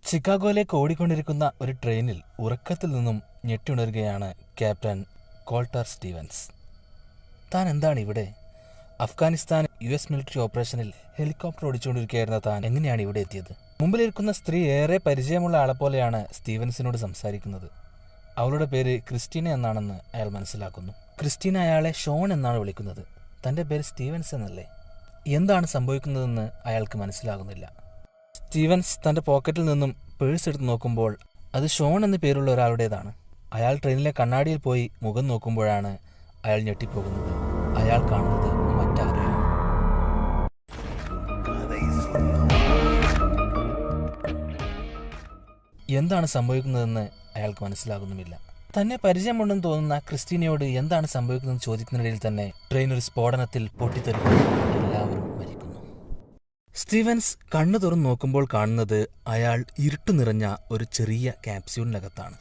ചിക്കാഗോയിലേക്ക് ഓടിക്കൊണ്ടിരിക്കുന്ന ഒരു ട്രെയിനിൽ ഉറക്കത്തിൽ നിന്നും ഞെട്ടിയുണരുകയാണ് ക്യാപ്റ്റൻ കോൾട്ടർ സ്റ്റീവൻസ്. താൻ എന്താണ് ഇവിടെ? അഫ്ഗാനിസ്ഥാൻ US മിലിറ്ററി ഓപ്പറേഷനിൽ ഹെലികോപ്റ്റർ ഓടിച്ചുകൊണ്ടിരിക്കുകയായിരുന്ന താൻ എങ്ങനെയാണ് ഇവിടെ എത്തിയത്? മുമ്പിലിരിക്കുന്ന സ്ത്രീ ഏറെ പരിചയമുള്ള ആളെപ്പോലെയാണ് സ്റ്റീവൻസിനോട് സംസാരിക്കുന്നത്. അവളുടെ പേര് ക്രിസ്റ്റീന എന്നാണെന്ന് അയാൾ മനസ്സിലാക്കുന്നു. ക്രിസ്റ്റീന അയാളെ ഷോൺ എന്നാണ് വിളിക്കുന്നത്. തൻ്റെ പേര് സ്റ്റീവൻസ് എന്നല്ലേ? എന്താണ് സംഭവിക്കുന്നതെന്ന് അയാൾക്ക് മനസ്സിലാകുന്നില്ല. സ്റ്റീവൻസ് തൻ്റെ പോക്കറ്റിൽ നിന്നും പേഴ്സ് എടുത്ത് നോക്കുമ്പോൾ അത് ഷോൺ എന്ന പേരുള്ള ഒരാളുടേതാണ്. അയാൾ ട്രെയിനിലെ കണ്ണാടിയിൽ പോയി മുഖം നോക്കുമ്പോഴാണ് അയാൾ ഞെട്ടിപ്പോകുന്നത്. അയാൾ കാണുന്നത് മറ്റാരെയാണ്. എന്താണ് സംഭവിക്കുന്നതെന്ന് അയാൾക്ക് മനസ്സിലാകുന്നുമില്ല. തന്നെ പരിചയമുണ്ടെന്ന് തോന്നുന്ന ക്രിസ്റ്റീനയോട് എന്താണ് സംഭവിക്കുന്നതെന്ന് ചോദിക്കുന്നതിനിടയിൽ തന്നെ ട്രെയിൻ ഒരു സ്ഫോടനത്തിൽ പൊട്ടിത്തെറിക്കുന്നു. എല്ലാവരും മരിക്കുന്നു. സ്റ്റീവൻസ് കണ്ണു തുറന്ന് നോക്കുമ്പോൾ കാണുന്നത് അയാൾ ഇരുട്ടു നിറഞ്ഞ ഒരു ചെറിയ ക്യാപ്സ്യൂളിനകത്താണ്.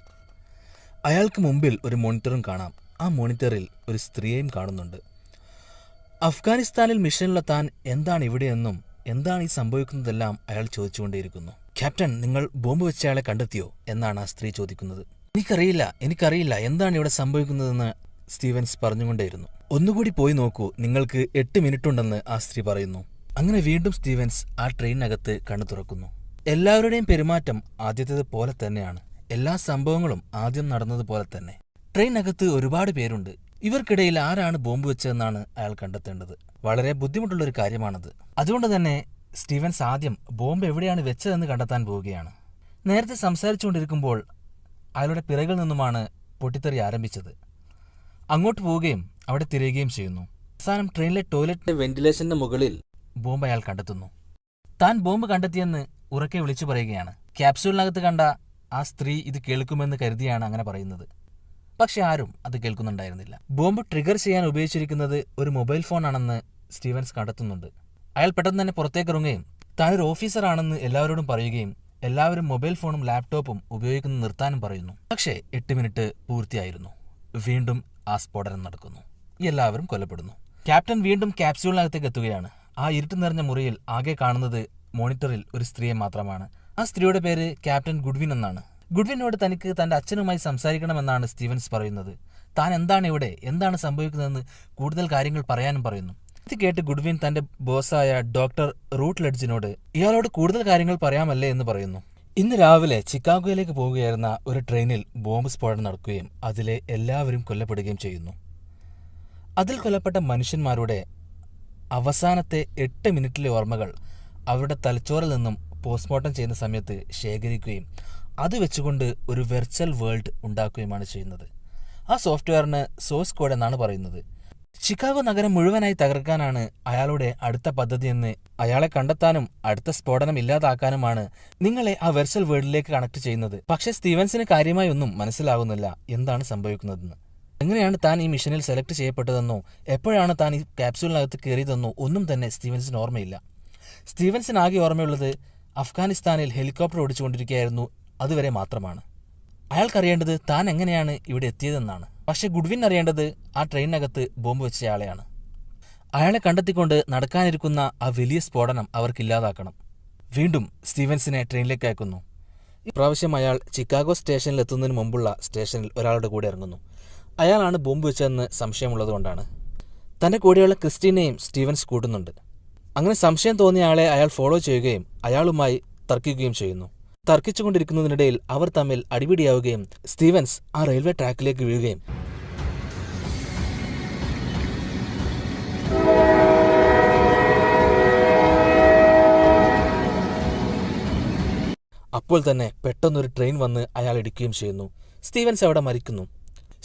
അയാൾക്ക് മുമ്പിൽ ഒരു മോണിറ്ററും കാണാം. ആ മോണിറ്ററിൽ ഒരു സ്ത്രീയെയും കാണുന്നുണ്ട്. അഫ്ഗാനിസ്ഥാനിൽ മിഷനിലുള്ള താൻ എന്താണ് ഇവിടെയെന്നും എന്താണ് ഈ സംഭവിക്കുന്നതെല്ലാം അയാൾ ചോദിച്ചുകൊണ്ടേയിരിക്കുന്നു. ക്യാപ്റ്റൻ, നിങ്ങൾ ബോംബ് വെച്ച അയാളെ കണ്ടെത്തിയോ എന്നാണ് ആ സ്ത്രീ ചോദിക്കുന്നത്. എനിക്കറിയില്ല എന്താണ് ഇവിടെ സംഭവിക്കുന്നതെന്ന് സ്റ്റീവൻസ് പറഞ്ഞുകൊണ്ടേയിരുന്നു. ഒന്നുകൂടി പോയി നോക്കൂ, നിങ്ങൾക്ക് 8 മിനിറ്റ് ഉണ്ടെന്ന് ആ സ്ത്രീ പറയുന്നു. അങ്ങനെ വീണ്ടും സ്റ്റീവൻസ് ആ ട്രെയിനകത്ത് കണ്ണു തുറക്കുന്നു. എല്ലാവരുടെയും പെരുമാറ്റം ആദ്യത്തേത് പോലെ തന്നെയാണ്. എല്ലാ സംഭവങ്ങളും ആദ്യം നടന്നതുപോലെ തന്നെ. ട്രെയിനകത്ത് ഒരുപാട് പേരുണ്ട്. ഇവർക്കിടയിൽ ആരാണ് ബോംബ് വെച്ചതെന്നാണ് അയാൾ കണ്ടെത്തേണ്ടത്. വളരെ ബുദ്ധിമുട്ടുള്ളൊരു കാര്യമാണത്. അതുകൊണ്ട് തന്നെ സ്റ്റീവൻസ് ആദ്യം ബോംബ് എവിടെയാണ് വെച്ചതെന്ന് കണ്ടെത്താൻ പോവുകയാണ്. നേരത്തെ സംസാരിച്ചുകൊണ്ടിരിക്കുമ്പോൾ അയാളുടെ പിറകിൽ നിന്നുമാണ് പൊട്ടിത്തെറി ആരംഭിച്ചത്. അങ്ങോട്ട് പോവുകയും അവിടെ തിരയുകയും ചെയ്യുന്നു. അവസാനം ട്രെയിനിലെ ടോയ്ലറ്റിന്റെ വെന്റിലേഷന്റെ മുകളിൽ ബോംബ് അയാൾ കണ്ടെത്തുന്നു. താൻ ബോംബ് കണ്ടെത്തിയെന്ന് ഉറക്കെ വിളിച്ചു പറയുകയാണ്. ക്യാപ്സ്യൂളിനകത്ത് കണ്ട ആ സ്ത്രീ ഇത് കേൾക്കുമെന്ന് കരുതിയാണ് അങ്ങനെ പറയുന്നത്. പക്ഷെ ആരും അത് കേൾക്കുന്നുണ്ടായിരുന്നില്ല. ബോംബ് ട്രിഗർ ചെയ്യാൻ ഉപയോഗിച്ചിരിക്കുന്നത് ഒരു മൊബൈൽ ഫോണാണെന്ന് സ്റ്റീവൻസ് കണ്ടെത്തുന്നുണ്ട്. അയാൾ പെട്ടെന്ന് തന്നെ പുറത്തേക്കിറങ്ങുകയും താനൊരു ഓഫീസറാണെന്ന് എല്ലാവരോടും പറയുകയും എല്ലാവരും മൊബൈൽ ഫോണും ലാപ്ടോപ്പും ഉപയോഗിക്കുന്നത് നിർത്താനും പറയുന്നു. പക്ഷേ 8 മിനിറ്റ് പൂർത്തിയായിരുന്നു. വീണ്ടും ആ സ്ഫോടനം നടക്കുന്നു. എല്ലാവരും കൊല്ലപ്പെടുന്നു. ക്യാപ്റ്റൻ വീണ്ടും ക്യാപ്സ്യൂളിനകത്തേക്ക് എത്തുകയാണ്. ആ ഇരുട്ട് നിറഞ്ഞ മുറിയിൽ ആകെ കാണുന്നത് മോണിറ്ററിൽ ഒരു സ്ത്രീയെ മാത്രമാണ്. ആ സ്ത്രീയുടെ പേര് ക്യാപ്റ്റൻ ഗുഡ്വിൻ എന്നാണ്. ഗുഡ്വിനോട് തനിക്ക് തന്റെ അച്ഛനുമായി സംസാരിക്കണമെന്നാണ് സ്റ്റീവൻസ് പറയുന്നത്. താൻ എന്താണ് ഇവിടെ, എന്താണ് സംഭവിക്കുന്നതെന്ന് കൂടുതൽ കാര്യങ്ങൾ പറയാനും പറയുന്നു. ഇത് കേട്ട് ഗുഡ്വിൻ തന്റെ ബോസായ ഡോക്ടർ റൂട്ട് ലെഡ്ജിനോട് ഇയാളോട് കൂടുതൽ കാര്യങ്ങൾ പറയാമല്ലേ എന്ന് പറയുന്നു. ഇന്ന് രാവിലെ ചിക്കാഗോയിലേക്ക് പോവുകയായിരുന്ന ഒരു ട്രെയിനിൽ ബോംബ് സ്ഫോടനം നടക്കുകയും അതിലെ എല്ലാവരും കൊല്ലപ്പെടുകയും ചെയ്യുന്നു. അതിൽ കൊല്ലപ്പെട്ട മനുഷ്യന്മാരുടെ അവസാനത്തെ 8 മിനിറ്റിലെ ഓർമ്മകൾ അവരുടെ തലച്ചോറിൽ നിന്നും പോസ്റ്റ്മോർട്ടം ചെയ്യുന്ന സമയത്ത് ശേഖരിക്കുകയും അത് വെച്ചുകൊണ്ട് ഒരു വെർച്വൽ വേൾഡ് ഉണ്ടാക്കുകയുമാണ് ചെയ്യുന്നത്. ആ സോഫ്റ്റ്വെയറിന് സോഴ്സ് കോഡ് എന്നാണ് പറയുന്നത്. ചിക്കാഗോ നഗരം മുഴുവനായി തകർക്കാനാണ് അയാളുടെ അടുത്ത പദ്ധതിയെന്ന് അയാളെ കണ്ടെത്താനും അടുത്ത സ്ഫോടനം ഇല്ലാതാക്കാനുമാണ് നിങ്ങളെ ആ വെർച്വൽ വേൾഡിലേക്ക് കണക്ട് ചെയ്യുന്നത്. പക്ഷേ സ്റ്റീവൻസിന് കാര്യമായി ഒന്നും മനസ്സിലാകുന്നില്ല എന്താണ് സംഭവിക്കുന്നതെന്ന്. എങ്ങനെയാണ് താൻ ഈ മിഷനിൽ സെലക്ട് ചെയ്യപ്പെട്ടതെന്നോ എപ്പോഴാണ് താൻ ഈ ക്യാപ്സ്യൂളിനകത്ത് കയറിയതെന്നോ ഒന്നും തന്നെ സ്റ്റീവൻസിന് ഓർമ്മയില്ല. സ്റ്റീവൻസിന് ആകെ ഓർമ്മയുള്ളത് അഫ്ഗാനിസ്ഥാനിൽ ഹെലികോപ്റ്റർ ഓടിച്ചുകൊണ്ടിരിക്കുകയായിരുന്നു അതുവരെ മാത്രമാണ്. അയാൾക്കറിയേണ്ടത് താൻ എങ്ങനെയാണ് ഇവിടെ എത്തിയതെന്നാണ്. പക്ഷേ ഗുഡ്വിൻ അറിയേണ്ടത് ആ ട്രെയിനകത്ത് ബോംബ് വെച്ചയാളെയാണ്. അയാളെ കണ്ടെത്തിക്കൊണ്ട് നടക്കാനിരിക്കുന്ന ആ വലിയ സ്ഫോടനം അവർക്കില്ലാതാക്കണം. വീണ്ടും സ്റ്റീവൻസിനെ ട്രെയിനിലേക്ക് അയക്കുന്നു. ഇപ്രാവശ്യം അയാൾ ചിക്കാഗോ സ്റ്റേഷനിൽ എത്തുന്നതിന് മുമ്പുള്ള സ്റ്റേഷനിൽ ഒരാളുടെ കൂടെ ഇറങ്ങുന്നു. അയാളാണ് ബോംബ് വെച്ചതെന്ന് സംശയമുള്ളതുകൊണ്ടാണ്. തൻ്റെ കൂടെയുള്ള ക്രിസ്റ്റീനയും സ്റ്റീവൻസ് കൂട്ടുന്നുണ്ട്. അങ്ങനെ സംശയം തോന്നിയ ആളെ അയാൾ ഫോളോ ചെയ്യുകയും അയാളുമായി തർക്കിക്കുകയും ചെയ്യുന്നു. തർക്കിച്ചുകൊണ്ടിരിക്കുന്നതിനിടയിൽ അവർ തമ്മിൽ അടിപിടിയാവുകയും സ്റ്റീവൻസ് ആ റെയിൽവേ ട്രാക്കിലേക്ക് വീഴുകയും അപ്പോൾ തന്നെ പെട്ടെന്നൊരു ട്രെയിൻ വന്ന് അയാൾ ഇടിക്കുകയും ചെയ്യുന്നു. സ്റ്റീവൻസ് അവിടെ മരിക്കുന്നു.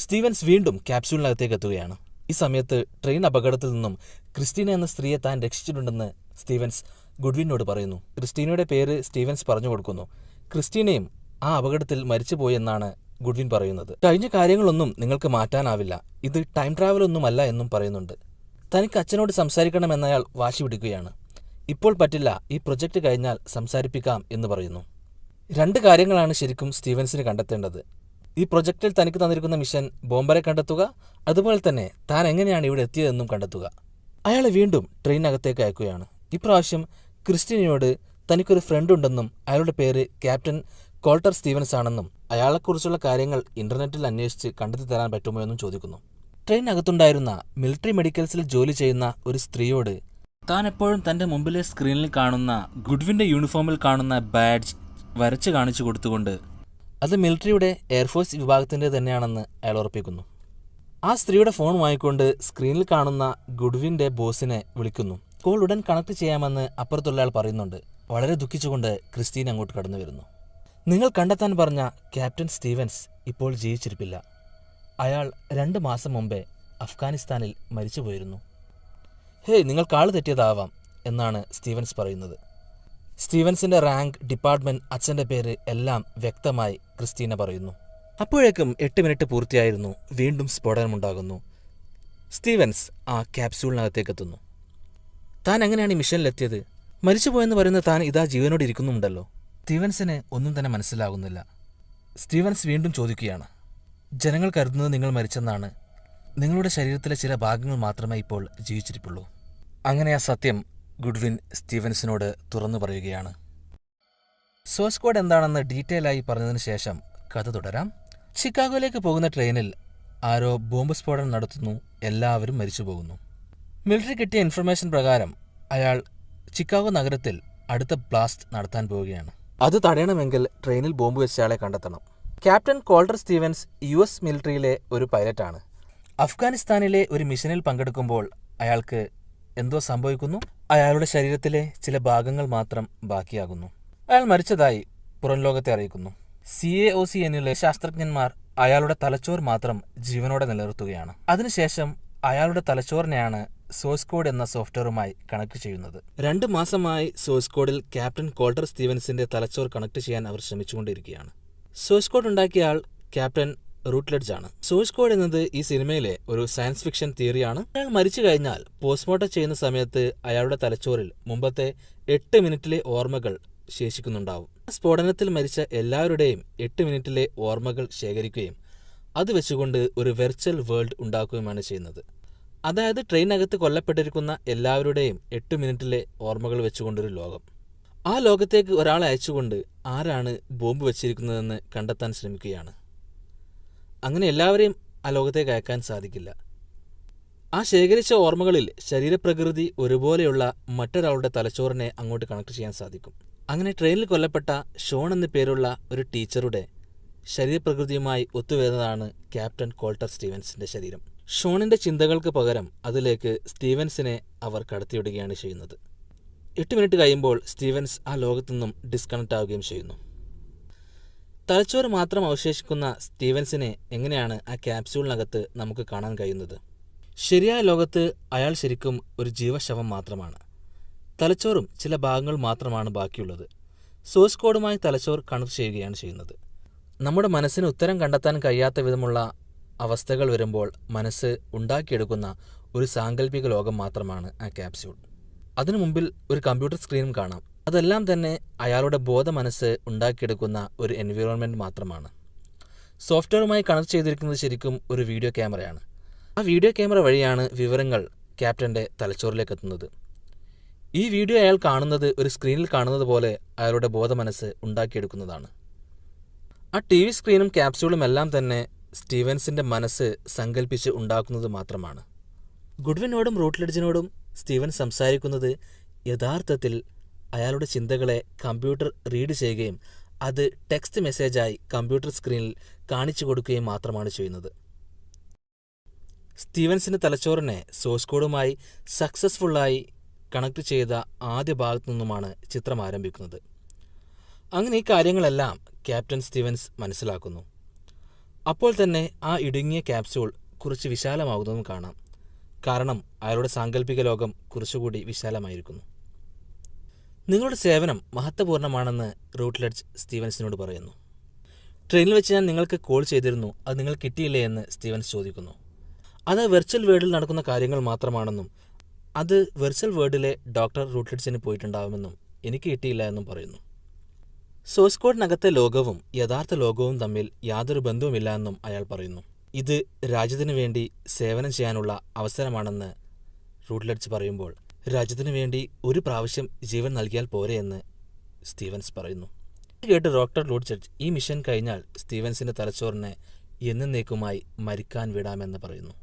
സ്റ്റീവൻസ് വീണ്ടും ക്യാപ്സ്യൂളിനകത്തേക്ക് എത്തുകയാണ്. ഈ സമയത്ത് ട്രെയിൻ അപകടത്തിൽ നിന്നും ക്രിസ്റ്റീന എന്ന സ്ത്രീയെ താൻ രക്ഷിച്ചിട്ടുണ്ടെന്ന് സ്റ്റീവൻസ് ഗുഡ്വിനോട് പറയുന്നു. ക്രിസ്റ്റീനയുടെ പേര് സ്റ്റീവൻസ് പറഞ്ഞു കൊടുക്കുന്നു. ക്രിസ്റ്റീനയും ആ അപകടത്തിൽ മരിച്ചുപോയെന്നാണ് ഗുഡ്വിൻ പറയുന്നത്. കഴിഞ്ഞ കാര്യങ്ങളൊന്നും നിങ്ങൾക്ക് മാറ്റാനാവില്ല, ഇത് ടൈം ട്രാവലൊന്നുമല്ല എന്നും പറയുന്നുണ്ട്. തനിക്ക് അച്ഛനോട് സംസാരിക്കണമെന്നയാൾ വാശി പിടിക്കുകയാണ്. ഇപ്പോൾ പറ്റില്ല, ഈ പ്രൊജക്റ്റ് കഴിഞ്ഞാൽ സംസാരിപ്പിക്കാം എന്ന് പറയുന്നു. 2 കാര്യങ്ങളാണ് ശരിക്കും സ്റ്റീവൻസിന് കണ്ടെത്തേണ്ടത്. ഈ പ്രൊജക്റ്റിൽ തനിക്ക് തന്നിരിക്കുന്ന മിഷൻ ബോംബറെ കണ്ടെത്തുക, അതുപോലെ തന്നെ താൻ എങ്ങനെയാണ് ഇവിടെ എത്തിയതെന്നും കണ്ടെത്തുക. അയാളെ വീണ്ടും ട്രെയിനകത്തേക്ക് അയക്കുകയാണ്. ഇപ്രാവശ്യം ക്രിസ്റ്റീനയോട് തനിക്കൊരു ഫ്രണ്ട് ഉണ്ടെന്നും അയാളുടെ പേര് ക്യാപ്റ്റൻ കോൾട്ടർ സ്റ്റീവൻസ് ആണെന്നും അയാളെക്കുറിച്ചുള്ള കാര്യങ്ങൾ ഇന്റർനെറ്റിൽ അന്വേഷിച്ച് കണ്ടെത്തി തരാൻ പറ്റുമോ എന്നും ചോദിക്കുന്നു. ട്രെയിനകത്തുണ്ടായിരുന്ന മിലിറ്ററി മെഡിക്കൽസിൽ ജോലി ചെയ്യുന്ന ഒരു സ്ത്രീയോട് താൻ എപ്പോഴും തൻ്റെ മുമ്പിലെ സ്ക്രീനിൽ കാണുന്ന ഗുഡ്വിൻ്റെ യൂണിഫോമിൽ കാണുന്ന ബാഡ്ജ് വരച്ച് കാണിച്ചു കൊടുത്തുകൊണ്ട് അത് മിലിറ്ററിയുടെ എയർഫോഴ്സ് വിഭാഗത്തിൻ്റെ തന്നെയാണെന്ന് അയാൾ ഉറപ്പിക്കുന്നു. ആ സ്ത്രീയുടെ ഫോൺ വാങ്ങിക്കൊണ്ട് സ്ക്രീനിൽ കാണുന്ന ഗുഡ്വിൻ്റെ ബോസിനെ വിളിക്കുന്നു. കോൾ ഉടൻ കണക്ട് ചെയ്യാമെന്ന് അപ്പുറത്തുള്ള ആൾ പറയുന്നുണ്ട്. വളരെ ദുഃഖിച്ചുകൊണ്ട് ക്രിസ്റ്റീൻ അങ്ങോട്ട് കടന്നു വരുന്നു. നിങ്ങൾ കണ്ടെത്താൻ പറഞ്ഞ ക്യാപ്റ്റൻ സ്റ്റീവൻസ് ഇപ്പോൾ ജീവിച്ചിരിപ്പില്ല. അയാൾ 2 മാസം മുമ്പേ അഫ്ഗാനിസ്ഥാനിൽ മരിച്ചുപോയിരുന്നു. ഹേയ്, നിങ്ങൾ കാള് തെറ്റിയതാവാം എന്നാണ് സ്റ്റീവൻസ് പറയുന്നത്. സ്റ്റീവൻസിന്റെ റാങ്ക്, ഡിപ്പാർട്ട്മെന്റ്, അച്ഛൻ്റെ പേര് എല്ലാം വ്യക്തമായി ക്രിസ്റ്റീന പറയുന്നു. അപ്പോഴേക്കും 8 മിനിറ്റ് പൂർത്തിയായിരുന്നു. വീണ്ടും സ്ഫോടനമുണ്ടാകുന്നു. സ്റ്റീവൻസ് ആ ക്യാപ്സ്യൂളിനകത്തേക്കെത്തുന്നു. താൻ എങ്ങനെയാണ് ഈ മിഷനിലെത്തിയത്? മരിച്ചുപോയെന്ന് പറയുന്ന താൻ ഇതാ ജീവനോട് ഇരിക്കുന്നുണ്ടല്ലോ. സ്റ്റീവൻസിന് ഒന്നും തന്നെ മനസ്സിലാകുന്നില്ല. സ്റ്റീവൻസ് വീണ്ടും ചോദിക്കുകയാണ്, ജനങ്ങൾ കരുതുന്നത് നിങ്ങൾ മരിച്ചെന്നാണ്. നിങ്ങളുടെ ശരീരത്തിലെ ചില ഭാഗങ്ങൾ മാത്രമേ ഇപ്പോൾ ജീവിച്ചിരിപ്പുള്ളൂ. അങ്ങനെ ആ സത്യം ഗുഡ്വിൻ സ്റ്റീവൻസിനോട് തുറന്നു പറയുകയാണ്. സോഴ്സ് കോഡ് എന്താണെന്ന് ഡീറ്റെയിൽ ആയി പറഞ്ഞതിന് ശേഷം കഥ തുടരാം. ചിക്കാഗോയിലേക്ക് പോകുന്ന ട്രെയിനിൽ ആരോ ബോംബ് സ്ഫോടനം നടത്തുന്നു. എല്ലാവരും മരിച്ചു പോകുന്നു. മിലിറ്ററി കിട്ടിയ ഇൻഫർമേഷൻ പ്രകാരം അയാൾ ചിക്കാഗോ നഗരത്തിൽ അടുത്ത ബ്ലാസ്റ്റ് നടത്താൻ പോവുകയാണ്. അത് തടയണമെങ്കിൽ ട്രെയിനിൽ ബോംബ് വെച്ച ആളെ കണ്ടെത്തണം. ക്യാപ്റ്റൻ കോൾട്ടർ സ്റ്റീവൻസ് US മിലിറ്ററിയിലെ ഒരു പൈലറ്റാണ്. അഫ്ഗാനിസ്ഥാനിലെ ഒരു മിഷനിൽ പങ്കെടുക്കുമ്പോൾ അയാൾക്ക് എന്തോ സംഭവിക്കുന്നു. അയാളുടെ ശരീരത്തിലെ ചില ഭാഗങ്ങൾ മാത്രം ബാക്കിയാകുന്നു. അയാൾ മരിച്ചതായി പുറം ലോകത്തെ അറിയിക്കുന്നു. CAOC എന്നിലെ ശാസ്ത്രജ്ഞന്മാർ അയാളുടെ തലച്ചോർ മാത്രം ജീവനോടെ നിലനിർത്തുകയാണ്. അതിനുശേഷം അയാളുടെ തലച്ചോറിനെയാണ് സോഴ്സ് കോഡ് എന്ന സോഫ്റ്റ്വെയറുമായി കണക്ട് ചെയ്യുന്നത്. 2 മാസമായി സോഴ്സ് കോഡിൽ ക്യാപ്റ്റൻ കോൾട്ടർ സ്റ്റീവൻസിന്റെ തലച്ചോർ കണക്ട് ചെയ്യാൻ അവർ ശ്രമിച്ചുകൊണ്ടിരിക്കുകയാണ്. സോഴ്സ് കോഡ് ഉണ്ടാക്കിയ ആൾ ക്യാപ്റ്റൻ റൂട്ട്ലെഡ്ജ് ആണ്. സോഴ്സ് കോഡ് എന്നത് ഈ സിനിമയിലെ ഒരു സയൻസ് ഫിക്ഷൻ തിയറിയാണ്. അയാൾ മരിച്ചു കഴിഞ്ഞാൽ പോസ്റ്റ്മോർട്ടം ചെയ്യുന്ന സമയത്ത് അയാളുടെ തലച്ചോറിൽ മുമ്പത്തെ 8 മിനിറ്റിലെ ഓർമ്മകൾ ശേഷിക്കുന്നുണ്ടാവും. സ്ഫോടനത്തിൽ മരിച്ച എല്ലാവരുടെയും 8 മിനിറ്റിലെ ഓർമ്മകൾ ശേഖരിക്കുകയും അത് വെച്ചുകൊണ്ട് ഒരു വെർച്വൽ വേൾഡ് ഉണ്ടാക്കുകയുമാണ് ചെയ്യുന്നത്. അതായത് ട്രെയിനകത്ത് കൊല്ലപ്പെട്ടിരിക്കുന്ന എല്ലാവരുടെയും 8 മിനിറ്റിലെ ഓർമ്മകൾ വെച്ചുകൊണ്ടൊരു ലോകം. ആ ലോകത്തേക്ക് ഒരാളെ അയച്ചുകൊണ്ട് ആരാണ് ബോംബ് വെച്ചിരിക്കുന്നതെന്ന് കണ്ടെത്താൻ ശ്രമിക്കുകയാണ്. അങ്ങനെ എല്ലാവരെയും ആ ലോകത്തേക്ക് അയക്കാൻ സാധിക്കില്ല. ആ ശേഖരിച്ച ഓർമ്മകളിൽ ശരീരപ്രകൃതി ഒരുപോലെയുള്ള മറ്റൊരാളുടെ തലച്ചോറിനെ അങ്ങോട്ട് കണക്ട് ചെയ്യാൻ സാധിക്കും. അങ്ങനെ ട്രെയിനിൽ കൊല്ലപ്പെട്ട ഷോൺ എന്ന പേരുള്ള ഒരു ടീച്ചറുടെ ശരീരപ്രകൃതിയുമായി ഒത്തുവരുന്നതാണ് ക്യാപ്റ്റൻ കോൾട്ടർ സ്റ്റീവൻസിന്റെ ശരീരം. ഷോണിന്റെ ചിന്തകൾക്ക് പകരം അതിലേക്ക് സ്റ്റീവൻസിനെ അവർ കടത്തിവിടുകയാണ് ചെയ്യുന്നത്. 8 മിനിറ്റ് കഴിയുമ്പോൾ സ്റ്റീവൻസ് ആ ലോകത്തുനിന്നും ഡിസ്കണക്ട് ആവുകയും ചെയ്യുന്നു. തലച്ചോറ് മാത്രം അവശേഷിക്കുന്ന സ്റ്റീവൻസിനെ എങ്ങനെയാണ് ആ ക്യാപ്സ്യൂളിനകത്ത് നമുക്ക് കാണാൻ കഴിയുന്നത്? ശരിയായ ലോകത്ത് അയാൾ ശരിക്കും ഒരു ജീവശവം മാത്രമാണ്. തലച്ചോറും ചില ഭാഗങ്ങൾ മാത്രമാണ് ബാക്കിയുള്ളത്. സോഴ്സ് കോഡുമായി തലച്ചോർ കണക്ട് ചെയ്യുകയാണ് ചെയ്യുന്നത്. നമ്മുടെ മനസ്സിന് ഉത്തരം കണ്ടെത്താൻ കഴിയാത്ത വിധമുള്ള അവസ്ഥകൾ വരുമ്പോൾ മനസ്സ് ഉണ്ടാക്കിയെടുക്കുന്ന ഒരു സാങ്കല്പിക ലോകം മാത്രമാണ് ആ ക്യാപ്സ്യൂൾ. അതിനു മുമ്പിൽ ഒരു കമ്പ്യൂട്ടർ സ്ക്രീനും കാണാം. അതെല്ലാം തന്നെ അയാളുടെ ബോധ മനസ്സ് ഉണ്ടാക്കിയെടുക്കുന്ന ഒരു എൻവിറോൺമെൻറ്റ് മാത്രമാണ്. സോഫ്റ്റ്വെയറുമായി കണക്ട് ചെയ്തിരിക്കുന്നത് ശരിക്കും ഒരു വീഡിയോ ക്യാമറയാണ്. ആ വീഡിയോ ക്യാമറ വഴിയാണ് വിവരങ്ങൾ ക്യാപ്റ്റൻ്റെ തലച്ചോറിലേക്ക് എത്തുന്നത്. ഈ വീഡിയോ അയാൾ കാണുന്നത് ഒരു സ്ക്രീനിൽ കാണുന്നത് പോലെ അയാളുടെ ബോധ മനസ്സ് ഉണ്ടാക്കിയെടുക്കുന്നതാണ്. ആ TV സ്ക്രീനും ക്യാപ്സ്യൂളും എല്ലാം തന്നെ സ്റ്റീവൻസിൻ്റെ മനസ്സ് സങ്കല്പിച്ച് ഉണ്ടാക്കുന്നത് മാത്രമാണ്. ഗുഡ്വിനോടും റൂട്ട്ലെഡ്ജിനോടും സ്റ്റീവൻ സംസാരിക്കുന്നത് യഥാർത്ഥത്തിൽ അയാളുടെ ചിന്തകളെ കമ്പ്യൂട്ടർ റീഡ് ചെയ്യുകയും അത് ടെക്സ്റ്റ് മെസ്സേജായി കമ്പ്യൂട്ടർ സ്ക്രീനിൽ കാണിച്ചു കൊടുക്കുകയും മാത്രമാണ് ചെയ്യുന്നത്. സ്റ്റീവൻസിൻ്റെ തലച്ചോറിനെ സോഴ്സ് കോഡുമായി സക്സസ്ഫുള്ളായി കണക്ട് ചെയ്ത ആദ്യ ഭാഗത്തു നിന്നുമാണ് ചിത്രം ആരംഭിക്കുന്നത്. അങ്ങനെ ഈ കാര്യങ്ങളെല്ലാം ക്യാപ്റ്റൻ സ്റ്റീവൻസ് മനസ്സിലാക്കുന്നു. അപ്പോൾ തന്നെ ആ ഇടുങ്ങിയ ക്യാപ്സ്യൂൾ കുറച്ച് വിശാലമാകുന്നതും കാണാം. കാരണം അയാളുടെ സാങ്കല്പിക ലോകം കുറച്ചുകൂടി വിശാലമായിരിക്കുന്നു. നിങ്ങളുടെ സേവനം മഹത്വപൂർണ്ണമാണെന്ന് റൂട്ട്ലെഡ്ജ് സ്റ്റീവൻസിനോട് പറയുന്നു. ട്രെയിനിൽ വെച്ച് ഞാൻ നിങ്ങൾക്ക് കോൾ ചെയ്തിരുന്നു, അത് നിങ്ങൾ കിട്ടിയില്ലേ എന്ന് സ്റ്റീവൻസ് ചോദിക്കുന്നു. അത് വെർച്വൽ വേൾഡിൽ നടക്കുന്ന കാര്യങ്ങൾ മാത്രമാണെന്നും അത് വെർച്വൽ വേൾഡിലെ ഡോക്ടർ റൂട്ട്ലെഡ്ജിന് പോയിട്ടുണ്ടാവുമെന്നും എനിക്ക് കിട്ടിയില്ല എന്നും പറയുന്നു. സോഴ്സ് കോഡിനകത്തെ ലോകവും യഥാർത്ഥ ലോകവും തമ്മിൽ യാതൊരു ബന്ധവുമില്ല എന്നും അയാൾ പറയുന്നു. ഇത് രാജ്യത്തിനു വേണ്ടി സേവനം ചെയ്യാനുള്ള അവസരമാണെന്ന് റൂട്ട്ലെഡ്ജ് പറയുമ്പോൾ രാജ്യത്തിനു വേണ്ടി ഒരു പ്രാവശ്യം ജീവൻ നൽകിയാൽ പോരെ എന്ന് സ്റ്റീവൻസ് പറയുന്നു. ഇത് കേട്ട് ഡോക്ടർ റൂട്ട്ലെഡ്ജ് ഈ മിഷൻ കഴിഞ്ഞാൽ സ്റ്റീവൻസിൻ്റെ തലച്ചോറിനെ എന്നേക്കുമായി മരിക്കാൻ വിടാമെന്ന് പറയുന്നു.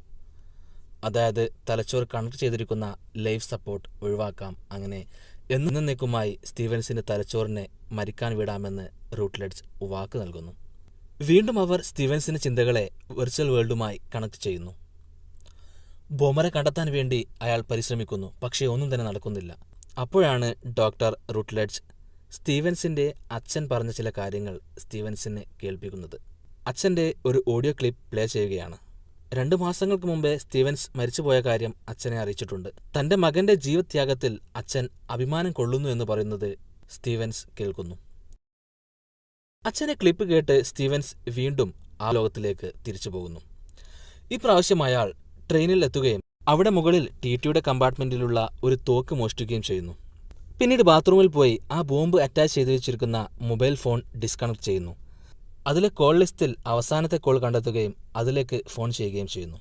അതായത് തലച്ചോറ് കണക്ട് ചെയ്തിരിക്കുന്ന ലൈഫ് സപ്പോർട്ട് ഒഴിവാക്കാം, അങ്ങനെ എന്നേക്കുമായി സ്റ്റീവൻസിൻ്റെ തലച്ചോറിനെ മരിക്കാൻ വിടാമെന്ന് റൂട്ട്ലെഡ്ജ് വാക്ക് നൽകുന്നു. വീണ്ടും അവർ സ്റ്റീവൻസിൻ്റെ ചിന്തകളെ വെർച്വൽ വേൾഡുമായി കണക്ട് ചെയ്യുന്നു. ബോംബറെ കണ്ടെത്താൻ വേണ്ടി അയാൾ പരിശ്രമിക്കുന്നു, പക്ഷേ ഒന്നും തന്നെ നടക്കുന്നില്ല. അപ്പോഴാണ് ഡോക്ടർ റൂട്ട്ലെഡ്ജ് സ്റ്റീവൻസിൻ്റെ അച്ഛൻ പറഞ്ഞ ചില കാര്യങ്ങൾ സ്റ്റീവൻസിനെ കേൾപ്പിക്കുന്നത്. അച്ഛൻ്റെ ഒരു ഓഡിയോ ക്ലിപ്പ് പ്ലേ ചെയ്യുകയാണ്. 2 മാസങ്ങൾക്ക് മുമ്പേ സ്റ്റീവൻസ് മരിച്ചുപോയ കാര്യം അച്ഛനെ അറിയിച്ചിട്ടുണ്ട്. തൻ്റെ മകൻ്റെ ജീവത്യാഗത്തിൽ അച്ഛൻ അഭിമാനം കൊള്ളുന്നു എന്ന് പറയുന്നത് സ്റ്റീവൻസ് കേൾക്കുന്നു. അച്ഛനെ ക്ലിപ്പ് കേട്ട് സ്റ്റീവൻസ് വീണ്ടും ആ ലോകത്തിലേക്ക് തിരിച്ചു പോകുന്നു. ഈ പ്രാവശ്യം അയാൾ ട്രെയിനിൽ എത്തുകയും അവിടെ മുകളിൽ ടിടിയുടെ കമ്പാർട്ട്മെന്റിലുള്ള ഒരു തോക്ക് മോഷ്ടിക്കുകയും ചെയ്യുന്നു. പിന്നീട് ബാത്റൂമിൽ പോയി ആ ബോംബ് അറ്റാച്ച് ചെയ്തു വെച്ചിരിക്കുന്ന മൊബൈൽ ഫോൺ ഡിസ്കണക്ട് ചെയ്യുന്നു. അതിലെ കോൾ ലിസ്റ്റിൽ അവസാനത്തെ കോൾ കണ്ടെത്തുകയും അതിലേക്ക് ഫോൺ ചെയ്യുകയും ചെയ്യുന്നു.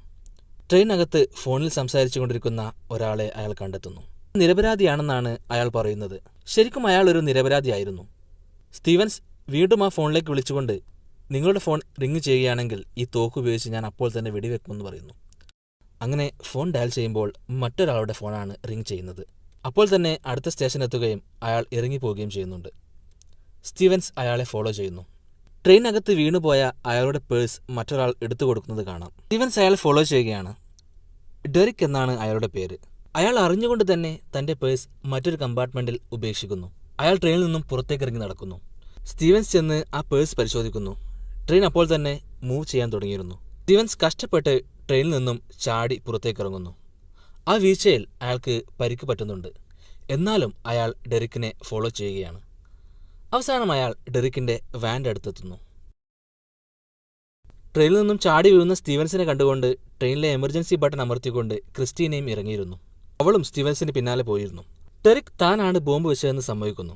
ട്രെയിനകത്ത് ഫോണിൽ സംസാരിച്ചു കൊണ്ടിരിക്കുന്ന ഒരാളെ അയാൾ കണ്ടെത്തുന്നു. നിരപരാധിയാണെന്നാണ് അയാൾ പറയുന്നത്. ശരിക്കും അയാൾ ഒരു നിരപരാധിയായിരുന്നു. സ്റ്റീവൻസ് വീണ്ടും ആ ഫോണിലേക്ക് വിളിച്ചുകൊണ്ട്, നിങ്ങളുടെ ഫോൺ റിങ് ചെയ്യുകയാണെങ്കിൽ ഈ തോക്ക് ഉപയോഗിച്ച് ഞാൻ അപ്പോൾ തന്നെ വെടിവെക്കുമെന്ന് പറയുന്നു. അങ്ങനെ ഫോൺ ഡയൽ ചെയ്യുമ്പോൾ മറ്റൊരാളുടെ ഫോണാണ് റിങ് ചെയ്യുന്നത്. അപ്പോൾ തന്നെ അടുത്ത സ്റ്റേഷൻ എത്തുകയും അയാൾ ഇറങ്ങിപ്പോവുകയും ചെയ്യുന്നുണ്ട്. സ്റ്റീവൻസ് അയാളെ ഫോളോ ചെയ്യുന്നു. ട്രെയിനകത്ത് വീണുപോയ അയാളുടെ പേഴ്സ് മറ്റൊരാൾ എടുത്തു കൊടുക്കുന്നത് കാണാം. സ്റ്റീവൻസ് അയാളെ ഫോളോ ചെയ്യുകയാണ്. ഡെറിക് എന്നാണ് അയാളുടെ പേര്. അയാൾ അറിഞ്ഞുകൊണ്ട് തന്നെ തൻ്റെ പേഴ്സ് മറ്റൊരു കമ്പാർട്ട്മെന്റിൽ ഉപേക്ഷിക്കുന്നു. അയാൾ ട്രെയിനിൽ നിന്നും പുറത്തേക്ക് ഇറങ്ങി നടക്കുന്നു. സ്റ്റീവൻസ് ചെന്ന് ആ പേഴ്സ് പരിശോധിക്കുന്നു. ട്രെയിൻ അപ്പോൾ തന്നെ മൂവ് ചെയ്യാൻ തുടങ്ങിയിരുന്നു. സ്റ്റീവൻസ് കഷ്ടപ്പെട്ട് ട്രെയിനിൽ നിന്നും ചാടി പുറത്തേക്ക് ഇറങ്ങുന്നു. ആ വീഴ്ചയിൽ അയാൾക്ക് പരിക്ക് പറ്റുന്നുണ്ട്. എന്നാലും അയാൾ ഡെറിക്കിനെ ഫോളോ ചെയ്യുകയാണ്. അവസാനം അയാൾ ഡെറിക്കിൻ്റെ വാൻ്റെ അടുത്തെത്തുന്നു. ട്രെയിനിൽ നിന്നും ചാടി വീഴുന്ന സ്റ്റീവൻസിനെ കണ്ടുകൊണ്ട് ട്രെയിനിലെ എമർജൻസി ബട്ടൺ അമർത്തിക്കൊണ്ട് ക്രിസ്റ്റീനയും ഇറങ്ങിയിരുന്നു. അവളും സ്റ്റീവൻസിന് പിന്നാലെ പോയിരുന്നു. ഡെറിക് താനാണ് ബോംബ് വെച്ചതെന്ന് സമ്മതിക്കുന്നു.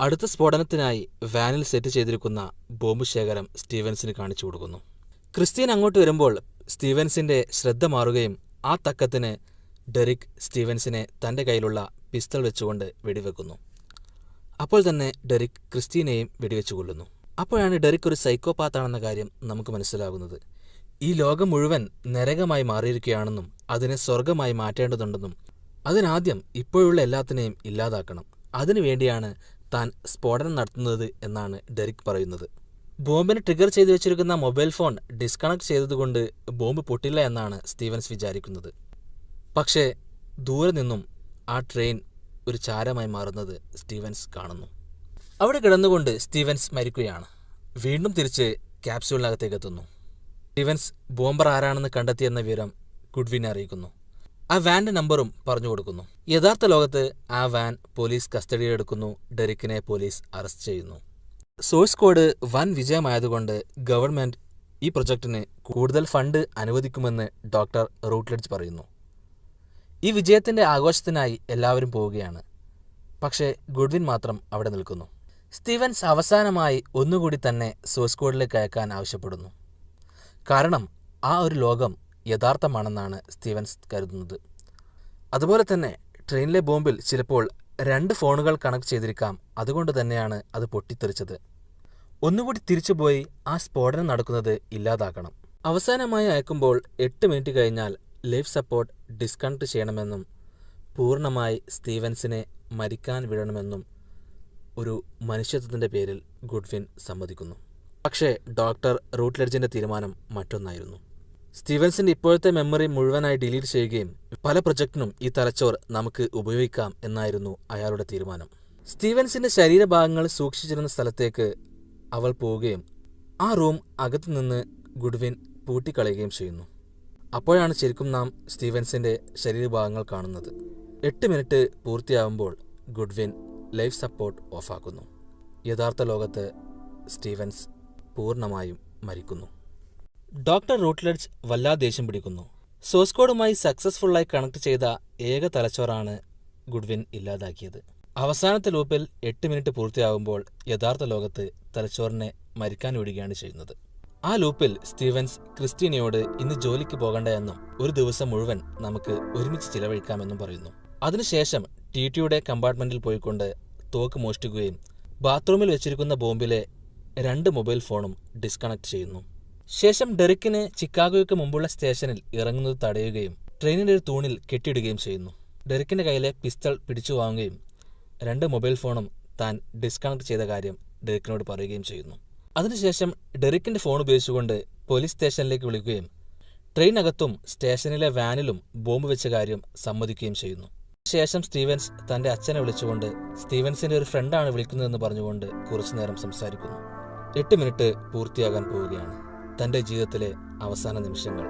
അടുത്ത സ്ഫോടനത്തിനായി വാനിൽ സെറ്റ് ചെയ്തിരിക്കുന്ന ബോംബ് ശേഖരം സ്റ്റീവൻസിന് കാണിച്ചു കൊടുക്കുന്നു. ക്രിസ്റ്റീൻ അങ്ങോട്ട് വരുമ്പോൾ സ്റ്റീവൻസിൻ്റെ ശ്രദ്ധ മാറുകയും ആ തക്കത്തിന് ഡെറിക് സ്റ്റീവൻസിനെ തൻ്റെ കയ്യിലുള്ള പിസ്റ്റൾ വെച്ചുകൊണ്ട് വെടിവെക്കുന്നു. അപ്പോൾ തന്നെ ഡെറിക് ക്രിസ്റ്റീനെയും വെടിവെച്ചു കൊല്ലുന്നു. അപ്പോഴാണ് ഡെറിക് ഒരു സൈക്കോപാത്താണെന്ന കാര്യം നമുക്ക് മനസ്സിലാകുന്നത്. ഈ ലോകം മുഴുവൻ നരകമായി മാറിയിരിക്കുകയാണെന്നും അതിനെ സ്വർഗമായി മാറ്റേണ്ടതുണ്ടെന്നും അതിനാദ്യം ഇപ്പോഴുള്ള എല്ലാത്തിനെയും ഇല്ലാതാക്കണം, അതിനുവേണ്ടിയാണ് താൻ സ്ഫോടനം നടത്തുന്നത് എന്നാണ് ഡെറിക് പറയുന്നത്. ബോംബിന് ട്രിഗർ ചെയ്തു വെച്ചിരിക്കുന്ന മൊബൈൽ ഫോൺ ഡിസ്കണക്ട് ചെയ്തതുകൊണ്ട് ബോംബ് പൊട്ടില്ല എന്നാണ് സ്റ്റീവൻസ് വിചാരിക്കുന്നത്. പക്ഷേ ദൂരെ നിന്നും ആ ട്രെയിൻ ഒരു ചാരമായി മാറുന്നത് സ്റ്റീവൻസ് കാണുന്നു. അവിടെ കിടന്നുകൊണ്ട് സ്റ്റീവൻസ് മരിക്കുകയാണ്. വീണ്ടും തിരിച്ച് ക്യാപ്സ്യൂളിനകത്തേക്ക് എത്തുന്നു. സ്റ്റീവൻസ് ബോംബർ ആരാണെന്ന് കണ്ടെത്തിയെന്ന വിവരം ഗുഡ്വിനെ അറിയിക്കുന്നു. ആ വാൻ്റെ നമ്പറും പറഞ്ഞു കൊടുക്കുന്നു. യഥാർത്ഥ ലോകത്ത് ആ വാൻ പോലീസ് കസ്റ്റഡിയിലെടുക്കുന്നു. ഡെറിക്കിനെ പോലീസ് അറസ്റ്റ് ചെയ്യുന്നു. സോഴ്സ് കോഡ് വൻ വിജയമായതുകൊണ്ട് ഗവൺമെൻറ് ഈ പ്രൊജക്ടിന് കൂടുതൽ ഫണ്ട് അനുവദിക്കുമെന്ന് ഡോക്ടർ റൂട്ട്ലെഡ്ജ് പറയുന്നു. ഈ വിജയത്തിൻ്റെ ആഘോഷത്തിനായി എല്ലാവരും പോവുകയാണ്. പക്ഷേ ഗുഡ്വിൻ മാത്രം അവിടെ നിൽക്കുന്നു. സ്റ്റീവൻസ് അവസാനമായി ഒന്നുകൂടി തന്നെ സോഴ്സ് കോഡിലേക്ക് അയക്കാൻ ആവശ്യപ്പെടുന്നു. കാരണം ആ ഒരു ലോകം യഥാർത്ഥമാണെന്നാണ് സ്റ്റീവൻസ് കരുതുന്നത്. അതുപോലെ തന്നെ ട്രെയിനിലെ ബോംബിൽ ചിലപ്പോൾ 2 ഫോണുകൾ കണക്ട് ചെയ്തിരിക്കാം. അതുകൊണ്ട് തന്നെയാണ് അത് പൊട്ടിത്തെറിച്ചത്. ഒന്നുകൂടി തിരിച്ചുപോയി ആ സ്ഫോടനം നടക്കുന്നത് ഇല്ലാതാക്കണം. അവസാനമായി അയക്കുമ്പോൾ 8 മിനിറ്റ് കഴിഞ്ഞാൽ ലൈഫ് സപ്പോർട്ട് ഡിസ്കണക്ട് ചെയ്യണമെന്നും പൂർണ്ണമായി സ്റ്റീവൻസിനെ മരിക്കാൻ വിടണമെന്നും ഒരു മനുഷ്യത്വത്തിൻ്റെ പേരിൽ ഗുഡ്വിൻ സമ്മതിക്കുന്നു. പക്ഷേ ഡോക്ടർ റൂട്ട്ലെഡ്ജിൻ്റെ തീരുമാനം മറ്റൊന്നായിരുന്നു. സ്റ്റീവൻസിൻ്റെ ഇപ്പോഴത്തെ മെമ്മറി മുഴുവനായി ഡിലീറ്റ് ചെയ്യുകയും പല പ്രൊജക്റ്റിനും ഈ തലച്ചോർ നമുക്ക് ഉപയോഗിക്കാം എന്നായിരുന്നു അയാളുടെ തീരുമാനം. സ്റ്റീവൻസിൻ്റെ ശരീരഭാഗങ്ങൾ സൂക്ഷിച്ചിരുന്ന സ്ഥലത്തേക്ക് അവൾ പോവുകയും ആ റൂം അകത്തുനിന്ന് ഗുഡ്വിൻ പൂട്ടിക്കളയുകയും ചെയ്യുന്നു. അപ്പോഴാണ് ശരിക്കും നാം സ്റ്റീവൻസിൻ്റെ ശരീരഭാഗങ്ങൾ കാണുന്നത്. 8 മിനിറ്റ് പൂർത്തിയാവുമ്പോൾ ഗുഡ്വിൻ ലൈഫ് സപ്പോർട്ട് ഓഫാക്കുന്നു. യഥാർത്ഥ ലോകത്ത് സ്റ്റീവൻസ് പൂർണ്ണമായും മരിക്കുന്നു. ഡോക്ടർ റൂട്ട്ലെഡ്ജ് വല്ലാതെ ദേഷ്യം പിടിക്കുന്നു. സോഴ്സ് കോഡുമായി സക്സസ്ഫുള്ളായി കണക്ട് ചെയ്ത ഏക തലച്ചോറാണ് ഗുഡ്വിൻ ഇല്ലാതാക്കിയത്. അവസാനത്തെ ലൂപ്പിൽ 8 മിനിറ്റ് പൂർത്തിയാകുമ്പോൾ യഥാർത്ഥ ലോകത്ത് തലച്ചോറിനെ മരിക്കാൻ വിടുകയാണ് ചെയ്യുന്നത്. ആ ലൂപ്പിൽ സ്റ്റീവൻസ് ക്രിസ്റ്റീനയോട് ഇന്ന് ജോലിക്ക് പോകണ്ട എന്നും ഒരു ദിവസം മുഴുവൻ നമുക്ക് ഒരുമിച്ച് ചിലവഴിക്കാമെന്നും പറയുന്നു. അതിനുശേഷം ടിടിയുടെ കമ്പാർട്ട്മെന്റിൽ പോയിക്കൊണ്ട് തോക്ക് മോഷ്ടിക്കുകയും ബാത്റൂമിൽ വെച്ചിരിക്കുന്ന ബോംബിലെ 2 മൊബൈൽ ഫോണും ഡിസ്കണക്ട് ചെയ്യുന്നു. ശേഷം ഡെറിക്കിന് ചിക്കാഗോയ്ക്ക് മുമ്പുള്ള സ്റ്റേഷനിൽ ഇറങ്ങുന്നത് തടയുകയും ട്രെയിനിൻ്റെ ഒരു തൂണിൽ കെട്ടിയിടുകയും ചെയ്യുന്നു. ഡെറിക്കിൻ്റെ കയ്യിലെ പിസ്റ്റൾ പിടിച്ചു വാങ്ങുകയും 2 മൊബൈൽ ഫോണും താൻ ഡിസ്കണക്ട് ചെയ്ത കാര്യം ഡെറിക്കിനോട് പറയുകയും ചെയ്യുന്നു. അതിനുശേഷം ഡെറിക്കിൻ്റെ ഫോൺ ഉപയോഗിച്ചുകൊണ്ട് പോലീസ് സ്റ്റേഷനിലേക്ക് വിളിക്കുകയും ട്രെയിനകത്തും സ്റ്റേഷനിലെ വാനിലും ബോംബ് വെച്ച കാര്യം സമ്മതിക്കുകയും ചെയ്യുന്നു. ശേഷം സ്റ്റീവൻസ് തൻ്റെ അച്ഛനെ വിളിച്ചുകൊണ്ട് സ്റ്റീവൻസിൻ്റെ ഒരു ഫ്രണ്ടാണ് വിളിക്കുന്നതെന്ന് പറഞ്ഞുകൊണ്ട് കുറച്ചുനേരം സംസാരിക്കുന്നു. 8 മിനിറ്റ് പൂർത്തിയാകാൻ പോവുകയാണ്. തൻ്റെ ജീവിതത്തിലെ അവസാന നിമിഷങ്ങൾ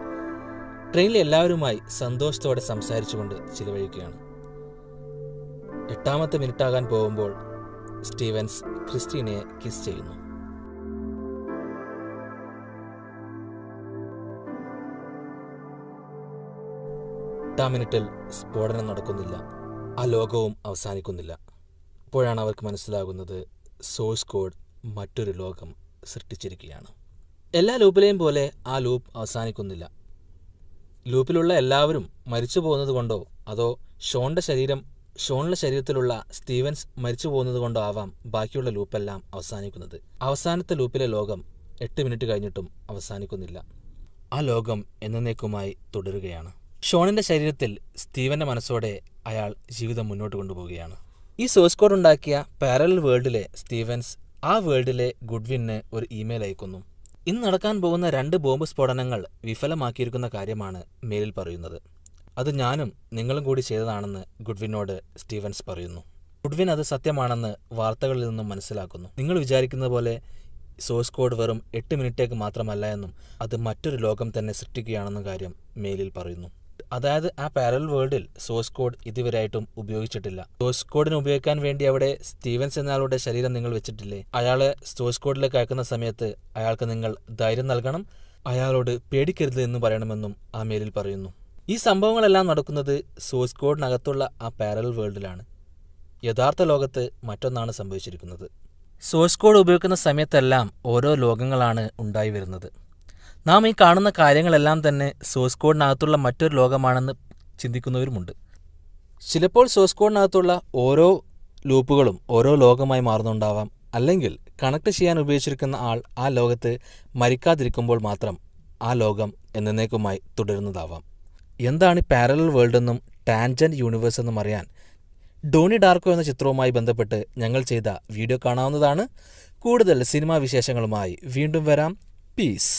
ട്രെയിനിലെ എല്ലാവരുമായി സന്തോഷത്തോടെ സംസാരിച്ചുകൊണ്ട് ചിലവഴിക്കുകയാണ്. 8ാമത്തെ മിനിറ്റാകാൻ പോകുമ്പോൾ സ്റ്റീവൻസ് ക്രിസ്റ്റീനയെ കിസ് ചെയ്യുന്നു. മിനിറ്റിൽ സ്ഫോടനം നടക്കുന്നില്ല. ആ ലോകവും അവസാനിക്കുന്നില്ല. അപ്പോഴാണ് അവർക്ക് മനസ്സിലാകുന്നത് സോഴ്സ് കോഡ് മറ്റൊരു ലോകം സൃഷ്ടിച്ചിരിക്കുകയാണ്. എല്ലാ ലൂപ്പിലെയും പോലെ ആ ലൂപ്പ് അവസാനിക്കുന്നില്ല. ലൂപ്പിലുള്ള എല്ലാവരും മരിച്ചു പോകുന്നത് കൊണ്ടോ അതോ ഷോണിൻ്റെ ശരീരത്തിലുള്ള സ്റ്റീവൻസ് മരിച്ചു പോകുന്നത് കൊണ്ടോ ആവാം ബാക്കിയുള്ള ലൂപ്പെല്ലാം അവസാനിക്കുന്നത്. അവസാനത്തെ ലൂപ്പിലെ ലോകം 8 മിനിറ്റ് കഴിഞ്ഞിട്ടും അവസാനിക്കുന്നില്ല. ആ ലോകം എന്നേക്കുമായി തുടരുകയാണ്. ഷോണിൻ്റെ ശരീരത്തിൽ സ്റ്റീവൻ്റെ മനസ്സോടെ അയാൾ ജീവിതം മുന്നോട്ട് കൊണ്ടുപോവുകയാണ്. ഈ സോഴ്സ് കോഡ് ഉണ്ടാക്കിയ പാരലൽ വേൾഡിലെ സ്റ്റീവൻസ് ആ വേൾഡിലെ ഗുഡ്വിന് ഒരു ഇമെയിൽ അയക്കുന്നു. ഇന്ന് നടക്കാൻ പോകുന്ന 2 ബോംബ് സ്ഫോടനങ്ങൾ വിഫലമാക്കിയിരിക്കുന്ന കാര്യമാണ് മെയിലിൽ പറയുന്നത്. അത് ഞാനും നിങ്ങളും കൂടി ചെയ്തതാണെന്ന് ഗുഡ്വിനോട് സ്റ്റീവൻസ് പറയുന്നു. ഗുഡ്വിൻ അത് സത്യമാണെന്ന് വാർത്തകളിൽ നിന്നും മനസ്സിലാക്കുന്നു. നിങ്ങൾ വിചാരിക്കുന്ന പോലെ സോഴ്സ് കോഡ് വെറും 8 മിനിറ്റേക്ക് മാത്രമല്ല എന്നും അത് മറ്റൊരു ലോകം തന്നെ സൃഷ്ടിക്കുകയാണെന്ന കാര്യം മെയിലിൽ പറയുന്നു. അതായത് ആ പാരലൽ വേൾഡിൽ സോഴ്സ് കോഡ് ഇതുവരെയായിട്ടും ഉപയോഗിച്ചിട്ടില്ല. സോഴ്സ് കോഡിന് ഉപയോഗിക്കാൻ വേണ്ടി അവിടെ സ്റ്റീവൻസ് എന്നയാളുടെ ശരീരം നിങ്ങൾ വെച്ചിട്ടില്ലേ? അയാളെ സോഴ്സ് കോഡിലേക്ക് അയക്കുന്ന സമയത്ത് അയാൾക്ക് നിങ്ങൾ ധൈര്യം നൽകണം, അയാളോട് പേടിക്കരുത് എന്ന് പറയണമെന്നും ആ മെയിലിൽ പറയുന്നു. ഈ സംഭവങ്ങളെല്ലാം നടക്കുന്നത് സോഴ്സ് കോഡിനകത്തുള്ള ആ പാരലൽ വേൾഡിലാണ്. യഥാർത്ഥ ലോകത്ത് മറ്റൊന്നാണ് സംഭവിച്ചിരിക്കുന്നത്. സോഴ്സ് കോഡ് ഉപയോഗിക്കുന്ന സമയത്തെല്ലാം ഓരോ ലോകങ്ങളാണ് ഉണ്ടായി വരുന്നത്. നാം ഈ കാണുന്ന കാര്യങ്ങളെല്ലാം തന്നെ സോഴ്സ് കോഡിനകത്തുള്ള മറ്റൊരു ലോകമാണെന്ന് ചിന്തിക്കുന്നവരുമുണ്ട്. ചിലപ്പോൾ സോഴ്സ് കോഡിനകത്തുള്ള ഓരോ ലൂപ്പുകളും ഓരോ ലോകമായി മാറുന്നുണ്ടാവാം. അല്ലെങ്കിൽ കണക്ട് ചെയ്യാൻ ഉപയോഗിച്ചിരിക്കുന്ന ആൾ ആ ലോകത്ത് മരിക്കാതിരിക്കുമ്പോൾ മാത്രം ആ ലോകം എന്നേക്കുമായി തുടരുന്നതാവാം. എന്താണ് ഈ പാരലൽ വേൾഡ് എന്നും ടാൻജന്റ് യൂണിവേഴ്സ് എന്നും അറിയാൻ ഡോണി ഡാർക്കോ എന്ന ചിത്രവുമായി ബന്ധപ്പെട്ട് ഞങ്ങൾ ചെയ്ത വീഡിയോ കാണാവുന്നതാണ്. കൂടുതൽ സിനിമാ വിശേഷങ്ങളുമായി വീണ്ടും വരാം. പീസ്.